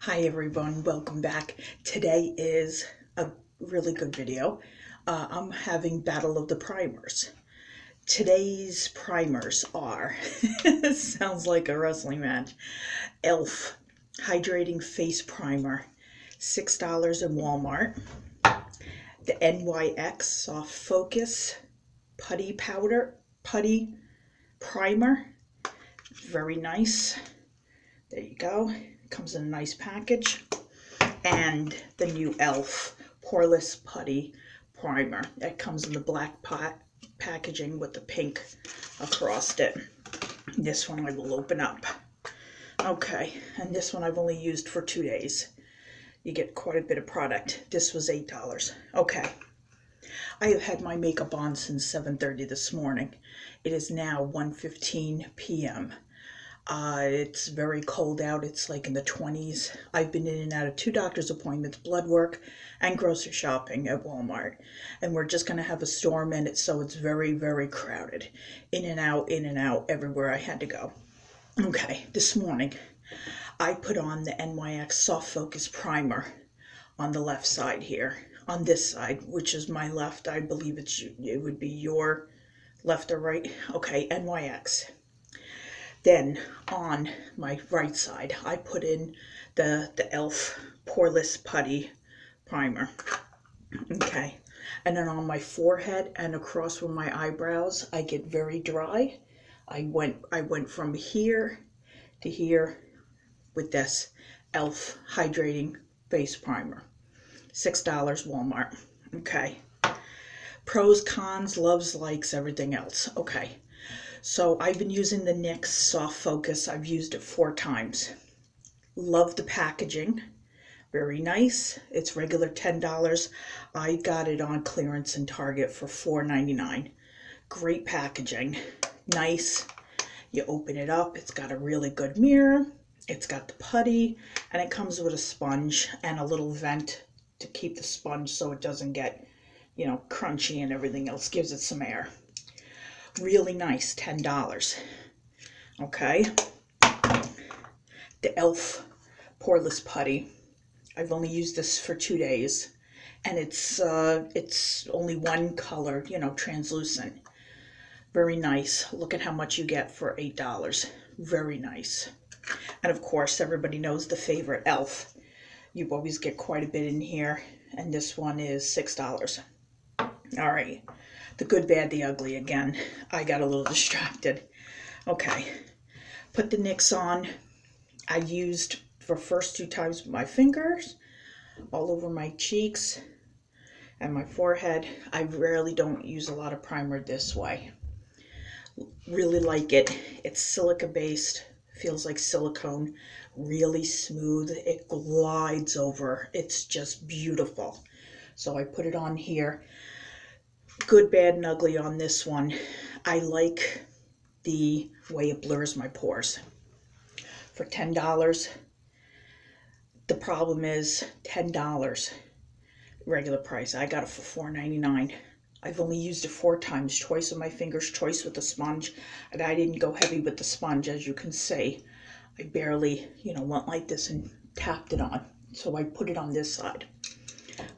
Hi everyone, welcome back. Today is a really good video. I'm having Battle of the Primers. Today's primers are, sounds like a wrestling match, e.l.f. Hydrating Face Primer, $6 in Walmart. The NYX Soft Focus Putty Primer, very nice. There you go. Comes in a nice package. And the new e.l.f. Pourless Putty Primer. That comes in the black packaging with the pink across it. This one I will open up. Okay, and this one I've only used for 2 days. You get quite a bit of product. This was $8. Okay. I have had my makeup on since 7:30 this morning. It is now 1:15 p.m. It's very cold out. It's like in the 20s. I've been in and out of 2 doctor's appointments, blood work, and grocery shopping at Walmart. And we're just going to have a storm in it, so it's very, very crowded. In and out, everywhere I had to go. Okay, this morning, I put on the NYX Soft Focus Primer on the left side here. On this side, which is my left, I believe it would be your left or right. Okay, NYX. Then on my right side, I put in the e.l.f. Pourless Putty Primer. Okay. And then on my forehead and across from my eyebrows, I get very dry. I went from here to here with this e.l.f. Hydrating Face Primer. $6 Walmart. Okay. Pros, cons, loves, likes, everything else. Okay. So I've been using the NYX Soft Focus. I've used it 4 times. Love the packaging. Very nice. It's regular $10. I got it on clearance in Target for $4.99. Great packaging. Nice. You open it up. It's got a really good mirror. It's got the putty. And it comes with a sponge and a little vent to keep the sponge so it doesn't get, crunchy and everything else. Gives it some air. Really nice, $10. Okay. The e.l.f. Pourless Putty. I've only used this for 2 days, and it's only one color, translucent. Very nice. Look at how much you get for $8. Very nice. And of course, everybody knows the favorite e.l.f. You always get quite a bit in here, and this one is $6. All right. The good, bad, the ugly again. I got a little distracted. Okay. Put the NYX on. I used for first 2 times with my fingers, all over my cheeks and my forehead. I rarely don't use a lot of primer this way. Really like it. It's silica based. Feels like silicone. Really smooth. It glides over. It's just beautiful. So I put it on here. Good, bad, and ugly on this one. I like the way it blurs my pores. For $10, the problem is $10 regular price. I got it for $4.99. I've only used it 4 times, twice with my fingers, twice with the sponge, and I didn't go heavy with the sponge, as you can see. I barely, went like this and tapped it on. So I put it on this side.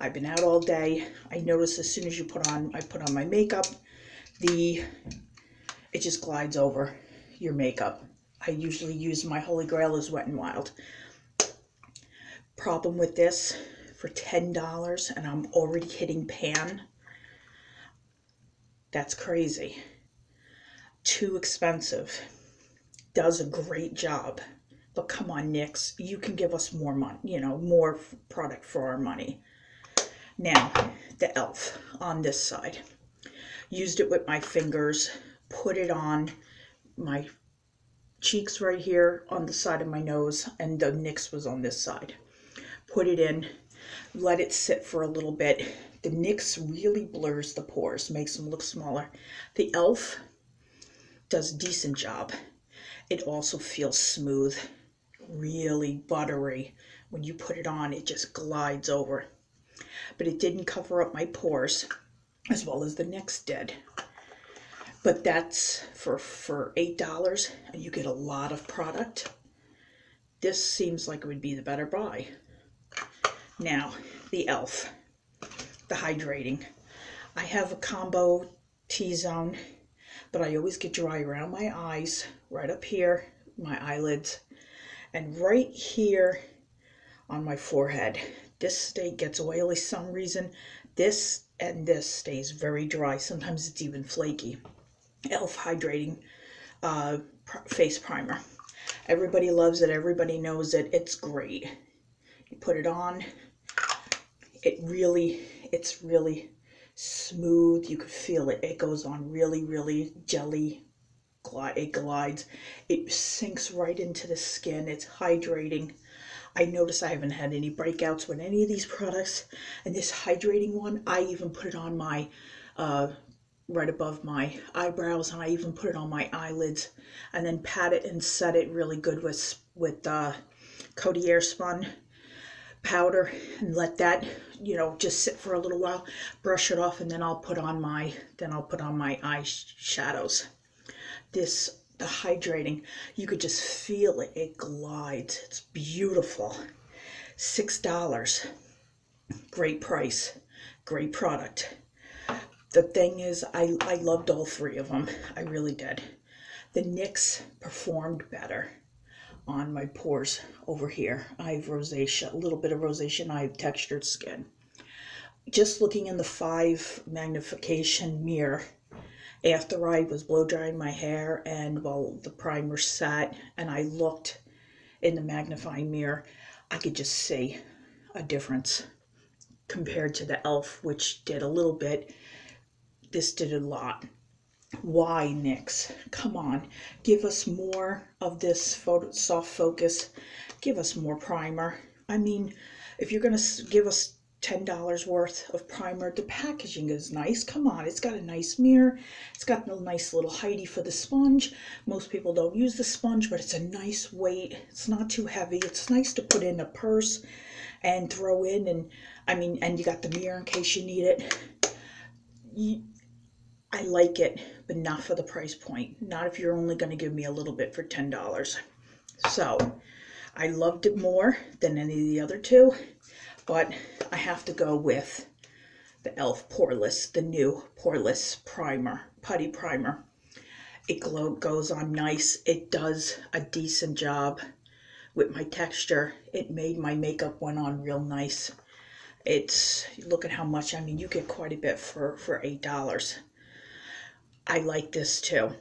I've been out all day. I noticed as soon as I put on my makeup, it just glides over your makeup. I usually use my Holy Grail is Wet n Wild. Problem with this, for $10, and I'm already hitting pan. That's crazy. Too expensive. Does a great job. But come on, NYX, you can give us more money, more product for our money. Now, the e.l.f. on this side. Used it with my fingers, put it on my cheeks right here on the side of my nose, and the NYX was on this side. Put it in, let it sit for a little bit. The NYX really blurs the pores, makes them look smaller. The e.l.f. does a decent job. It also feels smooth, really buttery. When you put it on, it just glides over. But it didn't cover up my pores as well as the NYX did. But that's for $8, and you get a lot of product. this seems like it would be the better buy. Now, the e.l.f., the Hydrating. I have a combo T-zone, but I always get dry around my eyes, right up here, my eyelids, and right here on my forehead. This gets oily some reason. This and this stays very dry. Sometimes it's even flaky. e.l.f. Hydrating face primer. Everybody loves it. Everybody knows it. It's great. You put it on. It's really smooth. You could feel it. It goes on really jelly. It glides. It sinks right into the skin. It's hydrating. I notice I haven't had any breakouts with any of these products. And this hydrating one, I even put it on my right above my eyebrows, and I even put it on my eyelids, and then pat it and set it really good with Coty Spun powder, and let that, you know, just sit for a little while, brush it off, and then I'll put on my eyeshadows. The Hydrating, you could just feel it. It glides. It's beautiful. $6. Great price. Great product. The thing is, I loved all three of them. I really did. The NYX performed better on my pores over here. I have rosacea, a little bit of rosacea, and I have textured skin. Just looking in the 5 magnification mirror, after I was blow drying my hair and while the primer sat and I looked in the magnifying mirror, I could just see a difference compared to the e.l.f., which did a little bit. This did a lot. Why, NYX? Come on, give us more of this soft focus. Give us more primer. I mean, if you're gonna give us $10 worth of primer, the packaging is nice. Come on, it's got a nice mirror. It's got a nice little heighty for the sponge. Most people don't use the sponge, but it's a nice weight. It's not too heavy. It's nice to put in a purse and throw in, and I mean, and you got the mirror in case you need it. I like it, but not for the price point. Not if you're only going to give me a little bit for $10. So I loved it more than any of the other two, but I have to go with the e.l.f. Pourless, the new Pourless primer, putty primer. It goes on nice. It does a decent job with my texture. It made my makeup went on real nice. Look at how much, I mean, you get quite a bit for $8. I like this too.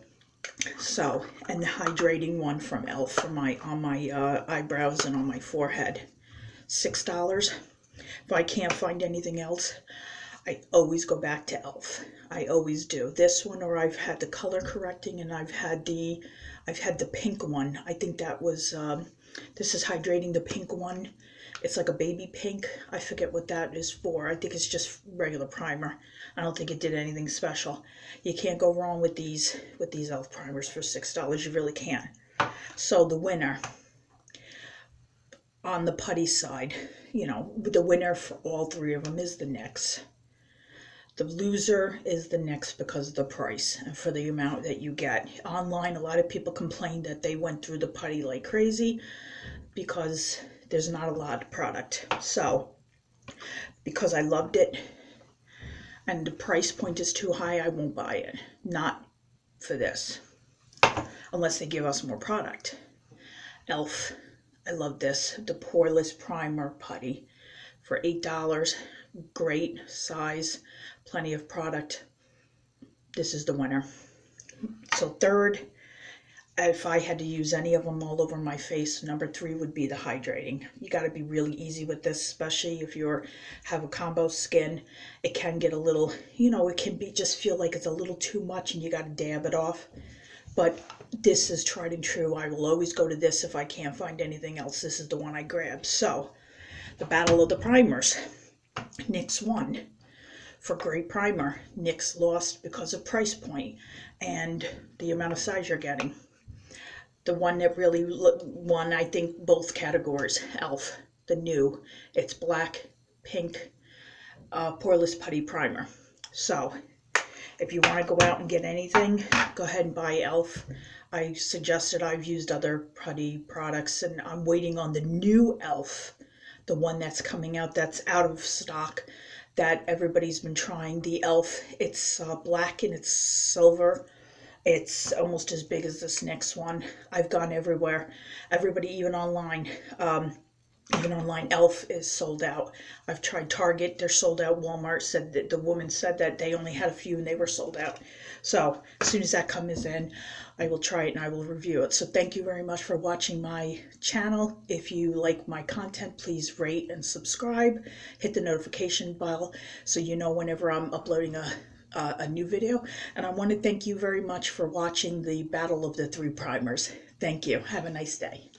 So, and the Hydrating one from e.l.f. on my eyebrows and on my forehead, $6. If I can't find anything else, I always go back to e.l.f. I always do. This one, or I've had the color correcting, and I've had the pink one. I think that was this is Hydrating, the pink one. It's like a baby pink. I forget what that is for. I think it's just regular primer. I don't think it did anything special. You can't go wrong with these e.l.f. primers for $6. You really can't. So the winner on the putty side, you know, the winner for all three of them is the NYX. The loser is the NYX because of the price and for the amount that you get. Online, a lot of people complained that they went through the putty like crazy because there's not a lot of product. So, because I loved it and the price point is too high, I won't buy it. Not for this. Unless they give us more product. e.l.f. I love this. The Pourless Primer Putty for $8. Great size. Plenty of product. This is the winner. So third, if I had to use any of them all over my face, number 3 would be the Hydrating. You got to be really easy with this, especially if you have a combo skin. It can get a little, you know, it can just feel like it's a little too much and you got to dab it off. But this is tried and true. I will always go to this if I can't find anything else. This is the one I grab. So, the battle of the primers. NYX won for great primer. NYX lost because of price point and the amount of size you're getting. The one that really won, I think, both categories, e.l.f., the new. It's black, pink, Pourless Putty Primer. So, if you want to go out and get anything, go ahead and buy e.l.f. I suggested I've used other putty products, and I'm waiting on the new e.l.f., the one that's coming out that's out of stock that everybody's been trying. The e.l.f., it's black and it's silver. It's almost as big as this next one. I've gone everywhere. Everybody, even online, e.l.f. is sold out. I've tried Target, they're sold out. Walmart said that the woman said that they only had a few and they were sold out. So as soon as that comes in, I will try it and I will review it. So thank you very much for watching my channel. If you like my content, please rate and subscribe. Hit the notification bell so you know whenever I'm uploading a new video. And I want to thank you very much for watching the Battle of the Three Primers. Thank you. Have a nice day.